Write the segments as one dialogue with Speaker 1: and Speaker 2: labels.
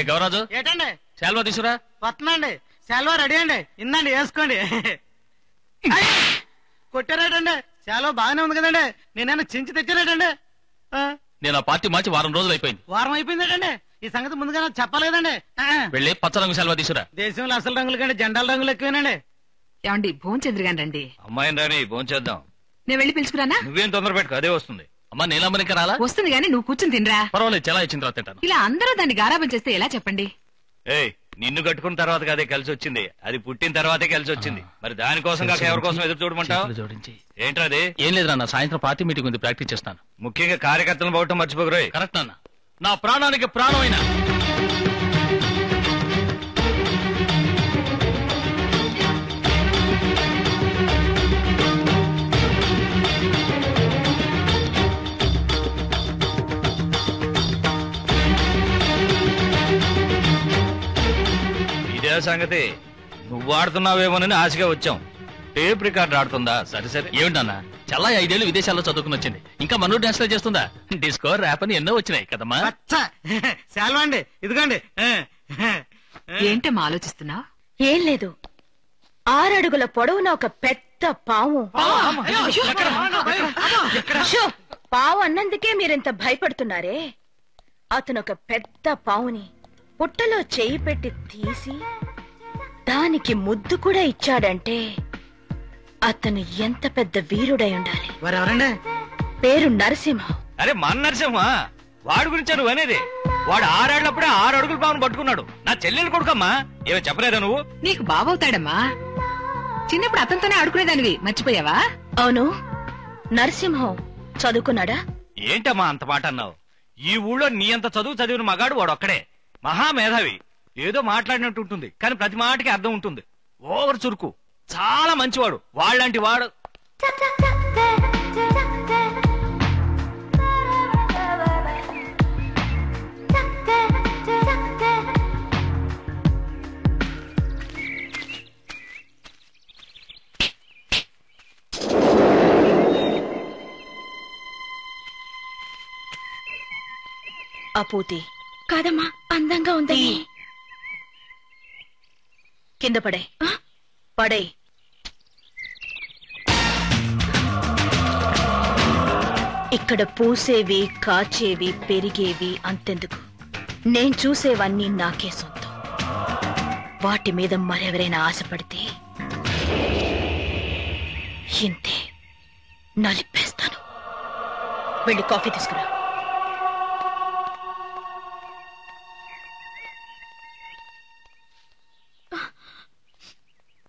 Speaker 1: గౌరాజు
Speaker 2: ఏటండి
Speaker 1: శాల్వా తీసురా.
Speaker 2: వస్తున్నాండి. శాల్వా రెడీ అండి. ఇందండి వేసుకోండి. కొట్టారేటండి? శాల్వా బాగానే ఉంది కదండి. నేనైనా చించి తెచ్చారేటండి?
Speaker 1: నేను ఆ పార్టీ మార్చి వారం రోజులు అయిపోయింది.
Speaker 2: వారం అయిపోయిందేటండి? ఈ సంగతి ముందుగా నాకు చెప్పాలి కదండి.
Speaker 1: వెళ్ళి పచ్చ రంగు శాల్వా తీసురా.
Speaker 2: దేశంలో అసలు రంగుల కంటే జెండాల రంగులు ఎక్కువేనండి.
Speaker 3: ఏమండి భోంచంద్ర గాని రండి.
Speaker 1: అమ్మాయిని రాని భోంచేద్దాం.
Speaker 3: నేను వెళ్ళి పిలుచుకురానా?
Speaker 1: నువ్వేం తొందర పెట్టుకో, అదే వస్తుంది. అమ్మా నీలమ్మని ఇంకా రాలా?
Speaker 3: వస్తుంది గానీ నువ్వు కూర్చుని తినరా.
Speaker 1: పర్వాలేదు, చాలా ఇచ్చిన తర్వాత తింటాను.
Speaker 3: ఇలా అందరూ దాన్ని గారాబం చేస్తే ఎలా చెప్పండి?
Speaker 1: ఏయ్, నిన్ను కట్టుకున్న తర్వాత అదే కలిసి వచ్చింది. అది పుట్టిన తర్వాతే కలిసి వచ్చింది. మరి దానికోసం కాక ఎవరి కోసం ఎదురు చూడమంటావు? జోడించి ఏంట్రా అది? ఏం లేదు నాన్న, సాయంత్రం పార్టీ మీటింగ్ ఉంది, ప్రాక్టీస్ చేస్తాను. ముఖ్యంగా కార్యకర్తలను పోవటం మర్చిపోకరోయ్. కరెక్ట్ నాన్న, నా ప్రాణానికి ప్రాణమైన ఇదే సంగతి. నువ్వు ఆడుతున్నావేమోనని ఆశగా వచ్చాం. టేప్ రికార్డ్ ఆడుతుందా? సరే సరే. ఏమిటన్నా, చాలా 5 ఏళ్ళు విదేశాల్లో చదువుకుని వచ్చింది, ఇంకా మనూరు డాన్స్ చేస్తుందా? డిస్కో ర్యాప్ అని ఎన్నో వచ్చినాయి కదమ్మా.
Speaker 2: శాల్వా అండి, ఇదిగోండి.
Speaker 3: ఏంటమ్మా ఆలోచిస్తున్నావు?
Speaker 4: ఏం లేదు, 6 అడుగుల పొడవున ఒక పెద్ద పాము. షో, పావు అన్నందుకే మీరింత భయపడుతున్నారే. అతను ఒక పెద్ద పావుని పుట్టలో చేయి పెట్టి తీసి దానికి ముద్దు కూడా ఇచ్చాడంటే అతను ఎంత పెద్ద వీరుడై ఉండాలి.
Speaker 2: ఎవరండి?
Speaker 4: పేరు నరసింహం.
Speaker 1: అరే మన నరసింహ, వాడి గురించి నువ్వు అనేది. వాడు 6 ఏళ్లప్పుడే 6 అడుగుల పావును పట్టుకున్నాడు. నా చెల్లెలు కొడుకమ్మా. ఏమో చెప్పలేదా నువ్వు?
Speaker 3: నీకు బావవుతాడమ్మా. చిన్నప్పుడు అతనితోనే ఆడుకునేదానివి, మర్చిపోయావా?
Speaker 4: అవును, నరసింహం చదువుకున్నాడా?
Speaker 1: ఏంటమ్మా అంత మాట అన్నావు? ఈ ఊళ్ళో నీ అంత చదువు చదివిన మగాడు వాడు ఒక్కడే. మహామేధావి. ఏదో మాట్లాడినట్టు ఉంటుంది, కానీ ప్రతి మాటకి అర్థం ఉంటుంది. ఓవర్ చురుకు, చాలా మంచివాడు. వాళ్ళంటి వాడు.
Speaker 4: అపూతి కాదమ్మా, అందంగా ఉందని. కింద పడే పడే. ఇక్కడ పూసేవి, కాచేవి, పెరిగేవి అంతెందుకు, నేను చూసేవన్నీ నాకే సొంతం. వాటి మీద మరెవరైనా ఆశపడితే ఇంతే, నలిపేస్తాను. వెళ్ళి కాఫీ తీసుకురా.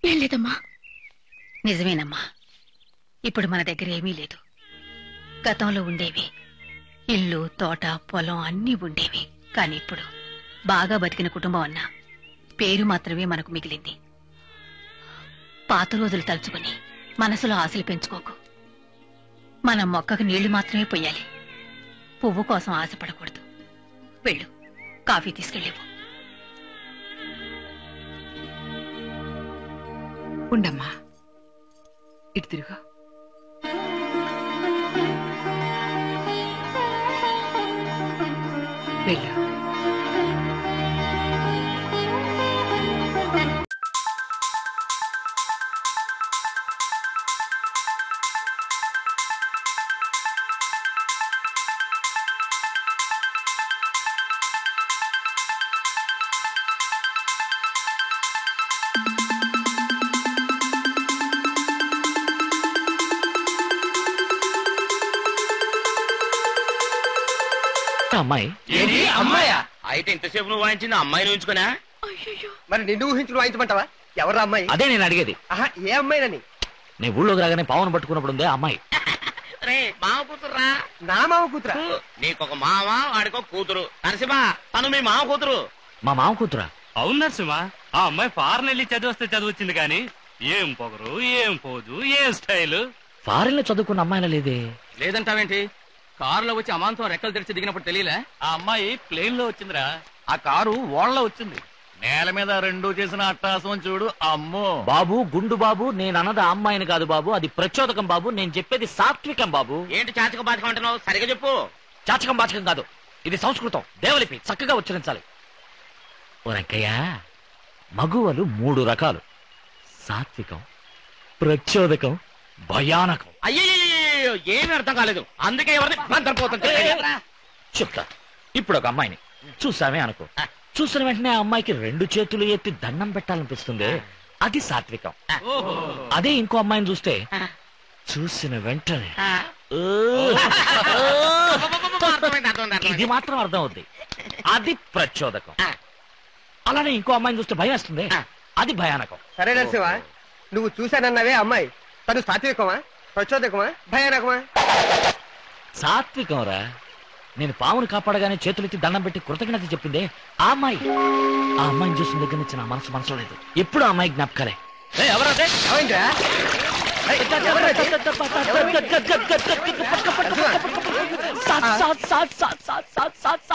Speaker 4: ఏం లేదమ్మా.
Speaker 3: నిజమేనమ్మా, ఇప్పుడు మన దగ్గర ఏమీ లేదు. గతంలో ఉండేవి, ఇల్లు, తోట, పొలం అన్నీ ఉండేవి. కానీ ఇప్పుడు బాగా బతికిన కుటుంబం అన్నా పేరు మాత్రమే మనకు మిగిలింది. పాత రోజులు తలుచుకుని మనసులో ఆశలు పెంచుకోకు. మనం మొక్కకు నీళ్లు మాత్రమే పొయ్యాలి, పువ్వు కోసం ఆశపడకూడదు. వెళ్ళు, కాఫీ తీసుకెళ్ళేవు. ఉండమ్మా, ఇటు తిరుగు. వెళ్ళు.
Speaker 5: అమ్మాయి
Speaker 6: అమ్మాయా? అయితే ఇంతసేపు నువ్వు వాయించింది అమ్మాయిని ఊహించుకున్నా?
Speaker 2: మరి నిన్ను ఊహించుకుని వాయించమంటావా? ఎవరా అమ్మాయి?
Speaker 5: అదే నేను అడిగేది.
Speaker 2: ఏ అమ్మాయినని?
Speaker 5: నేను ఊళ్ళోకి రాగానే పావును పట్టుకున్నప్పుడు ఉందే అమ్మాయి.
Speaker 6: రే మామ కూతురురా.
Speaker 2: నా మామ కూతురా?
Speaker 6: నీకొక మామ, వాడికో కూతురు. నరసింహ, తను మీ మామ కూతురు.
Speaker 5: మా మామ కూతురా?
Speaker 1: అవును నరసింహ, ఆ అమ్మాయి ఫారెన్ వెళ్ళి చదివస్తే చదివచ్చింది, కానీ ఏం పొగరు, ఏం పోజు, ఏం స్టైల్.
Speaker 5: ఫారెన్ లో చదువుకున్న అమ్మాయిలా లేదే.
Speaker 6: లేదంటావేంటి? కారులో వచ్చి అమాంతం రెక్కలు తెరిచి దిగినప్పుడు తెలియలే?
Speaker 1: ఆ అమ్మాయి ప్లేన్ లో వచ్చిందిరా, ఆ కారు ఓళ్ళలో వచ్చింది. నేల మీద 2 చేసిన అట్టాసం చూడు. అమ్మో
Speaker 5: బాబు, గుండు బాబు, నేను అన్నది అమ్మాయిని కాదు బాబు, అది ప్రచోదకం బాబు. నేను చెప్పేది సాత్వికం బాబు.
Speaker 6: ఏంటి చాచక బాచకం అంటున్నావు? సరిగా చెప్పు.
Speaker 5: చాచకం బాచకం కాదు, ఇది సంస్కృతం, దేవలిపి, చక్కగా ఉచ్చరించాలి. ఓ రంకయ్య, మగువలు 3 రకాలు: సాత్వికం, ప్రచోదకం, భయానకం.
Speaker 6: అయ్యో ఏమీ అర్థం కాలేదు, అందుకే ఎవరిని మంత్రపోతుంది.
Speaker 5: చెప్తా. ఇప్పుడు ఒక అమ్మాయిని చూసామే అనుకో, చూసిన వెంటనే ఆ అమ్మాయికి 2 చేతులు ఎత్తి దండం పెట్టాలనిపిస్తుంది, అది సాత్వికం. అదే ఇంకో అమ్మాయిని చూస్తే చూసిన వెంటనే ఇది మాత్రం అర్థం అవుద్ది, అది ప్రచోదకం. అలానే ఇంకో అమ్మాయిని చూస్తే భయం వేస్తుంది, అది భయానకం.
Speaker 2: సరే నరసింహ, నువ్వు చూశానన్నావే అమ్మాయి, తను సాత్వికమా, ప్రచోదకమా, భయానకమా?
Speaker 5: సాత్వికం రా. నేను పావును కాపాడగానే చేతులెత్తి దండం పెట్టి కృతజ్ఞత చెప్పిందే ఆ అమ్మాయి. ఆ అమ్మాయిని చూసిన దగ్గర నుంచి నా మనసు లేదు, ఎప్పుడు ఆ అమ్మాయి జ్ఞాపకాలే.
Speaker 6: ఎవరైతే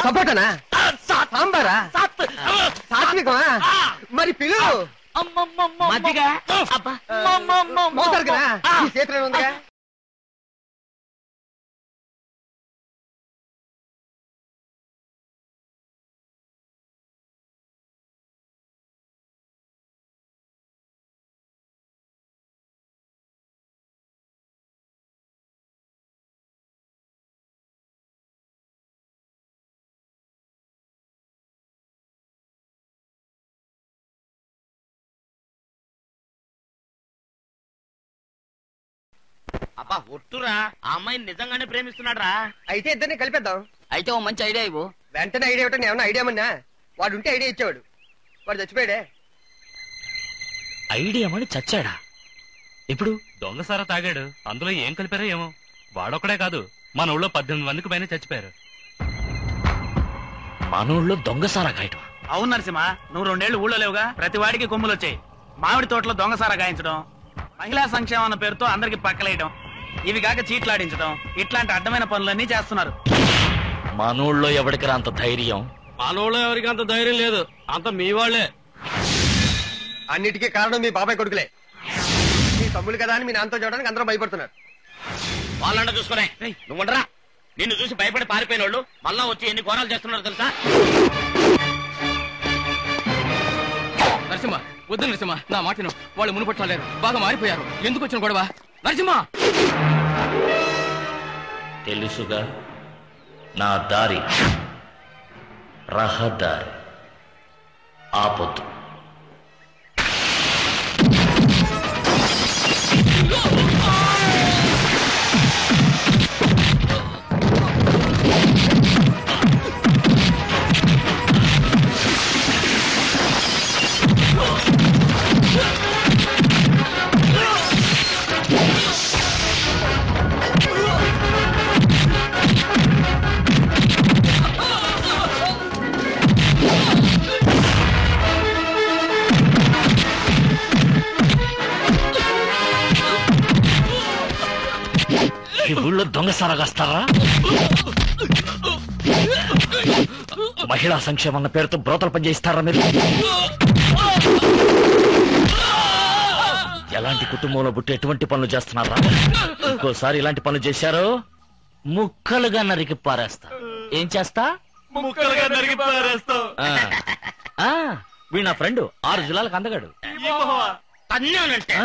Speaker 2: సపోటనా, సాంబారా, సాత్వికమా? మరి పిలువు. మోతారు కదా, ఈ చేతిలో ఉందిగా.
Speaker 6: అబ్బా ఒట్టురా, ఆ అమ్మాయిని నిజంగానే ప్రేమిస్తున్నాడు రా.
Speaker 2: అయితే ఇద్దరిని కలిపేద్దాం.
Speaker 7: అయితే ఓ మంచి ఐడియా ఇవ్వు.
Speaker 2: వెంటనే ఐడియా ఇవ్వటం ఏమన్నా ఐడియా మన్నా? వాడు ఉంటే ఐడియా ఇచ్చేవాడు, వాడు చచ్చిపోయాడే.
Speaker 5: ఐడియా మని చచ్చాడా? ఇప్పుడు
Speaker 1: దొంగసారా తాగాడు, అందులో ఏం కలిపారో ఏమో. వాడొక్కడే కాదు, మన ఊళ్ళో 18 మందికి పైన చచ్చిపోయారు.
Speaker 5: మనూళ్ళో దొంగసారా గాయటం?
Speaker 8: అవును నరసింహ, నువ్వు 2 ఏళ్లు ఊళ్ళో లేవుగా, ప్రతి వాడికి కొమ్ములు వచ్చాయి. మామిడి తోటలో దొంగసారా గాయించడం, మహిళా సంక్షేమం అన్న పేరుతో అందరికి పక్కలేయడం, ఇవి కాక చీట్లాడించడం, ఇట్లాంటి అడ్డమైన పనులన్నీ చేస్తున్నారు.
Speaker 5: మనూళ్ళో ఎవరికి అంత ధైర్యం?
Speaker 1: మనోళ్ళు ఎవరికి అంత ధైర్యం లేదు, అంత మీ వాళ్లే.
Speaker 2: అన్నిటికీ కారణం మీ బాబాయ్ కొడుకులే. మీ తమ్ముడు కదా అని మీ నాన్నతో చూడడానికి అందరూ భయపడుతున్నారు.
Speaker 6: వాళ్ళంట చూసుకునే నువ్వుండరా. నిన్ను చూసి భయపడి పారిపోయిన వాళ్ళు మళ్ళా వచ్చి ఎన్ని ఘోరాలు చేస్తున్నారు తెలుసా?
Speaker 7: నరసింహ, వద్దు నరసింహ, నా మాటను. వాళ్ళు మునుపట్లేరు, బాగా మారిపోయారు. ఎందుకు వచ్చిన గొడవ? నరసింహ,
Speaker 5: తెలుసుగా నా దారి రహదారి, ఆపొద్దు. ఈ ఊళ్ళో దొంగసారాగాస్తారా? మహిళా సంక్షేమన్న పేరుతో బ్రోతలు పనిచేయిస్తారా మీరు? ఎలాంటి కుటుంబంలో పుట్టి ఎటువంటి పనులు చేస్తున్నారా? ఇంకోసారి ఇలాంటి పనులు చేశారో ముక్కలుగా నరికి పారేస్తా. ఏం చేస్తా?
Speaker 1: ముక్కలుగా నరికి పారేస్తావు.
Speaker 5: వీడు నా ఫ్రెండ్, 6 జిల్లాలకు అందగాడు.
Speaker 6: అన్నానంటే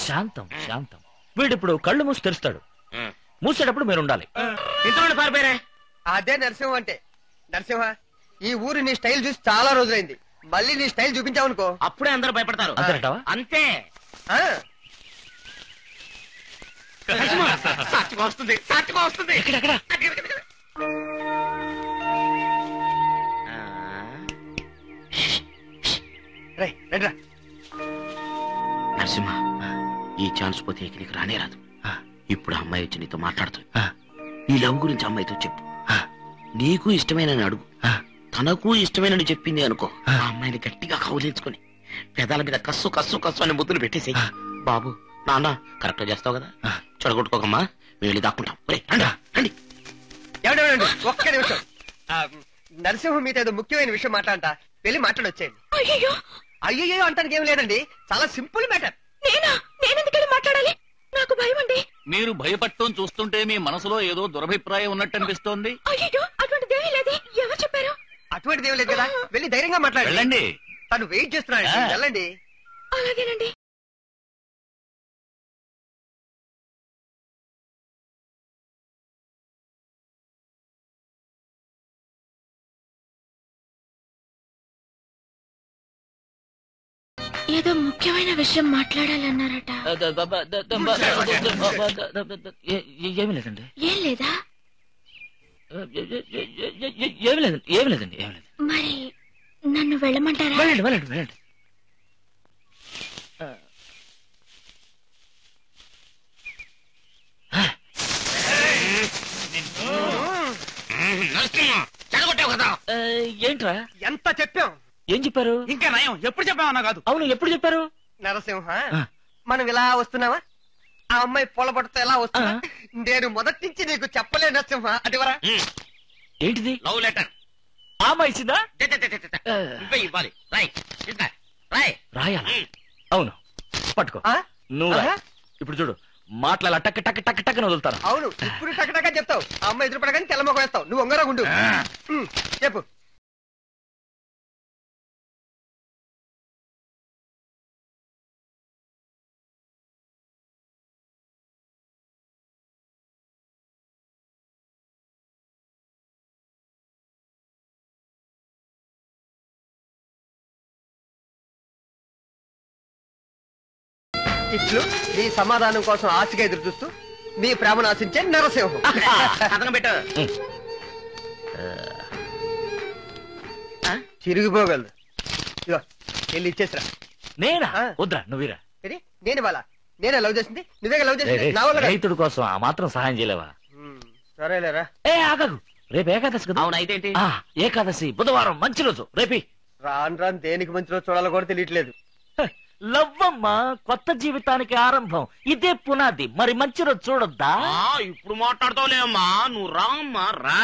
Speaker 5: శాంతం శాంతం. వీడిప్పుడు కళ్ళు మూసి తెరుస్తాడు, మూసేటప్పుడు మీరు ఉండాలి.
Speaker 6: ఇంట్లో పారిపోయారే.
Speaker 2: అదే నరసింహ అంటే. నరసింహ, ఈ ఊరు నీ స్టైల్ చూసి చాలా రోజులైంది, మళ్ళీ నీ స్టైల్ చూపించావనుకో
Speaker 6: అప్పుడే అందరూ భయపడతారు.
Speaker 5: అంతేనటవా?
Speaker 6: అంతే. సాక్షిగా వస్తుంది, సాక్షిగా వస్తుంది.
Speaker 5: ఎక్కడెక్కడ?
Speaker 6: నరసింహ, ఈ ఛాన్స్ పోతే నీకు రానే రాదు. ఇప్పుడు అమ్మాయి వచ్చి నీతో మాట్లాడుతుంది. నీ లవ్ గురించి అమ్మాయితో చెప్పు. నీకు ఇష్టమైన అడుగు, తనకు ఇష్టమైన చెప్పింది అనుకో. ఆ అమ్మాయిని గట్టిగా కౌలించుకొని పెదాల మీద కస్సు కస్సు కస్సు అని ముద్దులు పెట్టేసి, బాబు నాన్న కరెక్ట్ చేస్తావు కదా, చెడగొట్టుకోకమ్మా, మేము వెళ్ళి దాక్కుంటాం. రండి.
Speaker 2: ఎవడండి ఒక్క నిమిషం. నరసింహ మీతో ఏదో ముఖ్యమైన విషయం మాట్లాడంట, వెళ్ళి మాట్లాడొచ్చేయండి.
Speaker 4: అయ్యో
Speaker 2: అయ్యో అంటానికి ఏం లేదండి, చాలా సింపుల్ మ్యాటర్.
Speaker 4: నేనెందుకెళ్ళి మాట్లాడాలి? నాకు భయం అండి.
Speaker 7: మీరు భయపడటం చూస్తుంటే మీ మనసులో ఏదో దురభిప్రాయం ఉన్నట్టు అనిపిస్తోంది.
Speaker 4: అయ్యో అటువంటిదేమీ లేదే. ఎవరు చెప్పారు?
Speaker 2: అటువంటిది ఏం లేదు కదా, వెళ్ళి ధైర్యంగా మాట్లాడండి.
Speaker 1: వెళ్ళండి.
Speaker 2: తను వెయిట్ చేస్తున్నాడు, వెళ్ళండి.
Speaker 4: అలాగేనండి. ఏదో ముఖ్యమైన విషయం మాట్లాడాలన్నారట.
Speaker 5: ఏమి లేదండి.
Speaker 4: ఏం లేదా?
Speaker 5: ఏమి లేదండి, ఏమి లేదండి, ఏమి లేదు.
Speaker 4: మరి నన్ను వెళ్ళమంటారా?
Speaker 5: వెళ్ళండి, వెళ్ళండి, వెళ్ళండి. ఏంట్రా?
Speaker 2: ఎంత చెప్పాం?
Speaker 5: ఏం చెప్పారు?
Speaker 8: ఇంకా నయం, ఎప్పుడు చెప్పామన్నా కాదు.
Speaker 5: అవును, ఎప్పుడు చెప్పారు?
Speaker 2: నరసింహ, మనం ఇలా వస్తున్నావా? ఆ అమ్మాయి పొలబడితో ఎలా వస్తున్నా? నేను మొదటి నుంచి నీకు చెప్పలే నరసింహ. అటువరా.
Speaker 5: ఏంటిది?
Speaker 6: లవ్ లెటర్
Speaker 5: ఆమె ఇచ్చిందా?
Speaker 6: ఇవ్వాలి. రాయ్ రాయ్.
Speaker 5: రాయాలా? అవును, పట్టుకో.
Speaker 2: ఆ?
Speaker 5: నువ్వు రాయ్.
Speaker 2: ఆహా.
Speaker 5: ఇప్పుడు చూడు, మాటల టక్ టక్ టక్ టక్ వదులుతాను.
Speaker 2: అవును, ఇప్పుడు టకటకా చెప్తావు. ఆ అమ్మాయి ఎదురుపడగానే తెల్లమొక వేస్తావు. నువ్వు ఒంగరా గుండు. చెప్పు. ఇట్లు నీ సమాధానం కోసం ఆశగా ఎదురు చూస్తూ నీ ప్రేమను ఆశించే నరసింహం.
Speaker 6: అతను పెట్టు.
Speaker 2: తిరిగిపోగలదు. ఇగో వెళ్ళి ఇచ్చేసిరా.
Speaker 5: నేనా?
Speaker 2: ఆ.
Speaker 5: వద్దా, నువ్వురా.
Speaker 2: ఇది నేను వాళ్ళ నేనే లవ్ చేసింది, నువ్వే లవ్ చేసింది. నా వల్ల కాదు.
Speaker 5: రైతుడి కోసం ఆ మాత్రం సహాయం చేయలేవా?
Speaker 2: సరేలేరా.
Speaker 5: ఏ ఆగకు, రేపు ఏకాదశి కదా.
Speaker 6: అవును, అయితే ఏంటి?
Speaker 5: ఏకాదశి బుధవారం, మంచి రోజు. రేపి
Speaker 2: రాను రాను దేనికి మంచిలో చూడాలో కూడా తెలియట్లేదు.
Speaker 5: లవ్వమ్మా, కొత్త జీవితానికి ఆరంభం. ఇదే పునాది. మరి మంచి రోజు చూడొద్దా?
Speaker 6: ఇప్పుడు మాట్లాడతావులే అమ్మా, నువ్వు రా అమ్మా రా.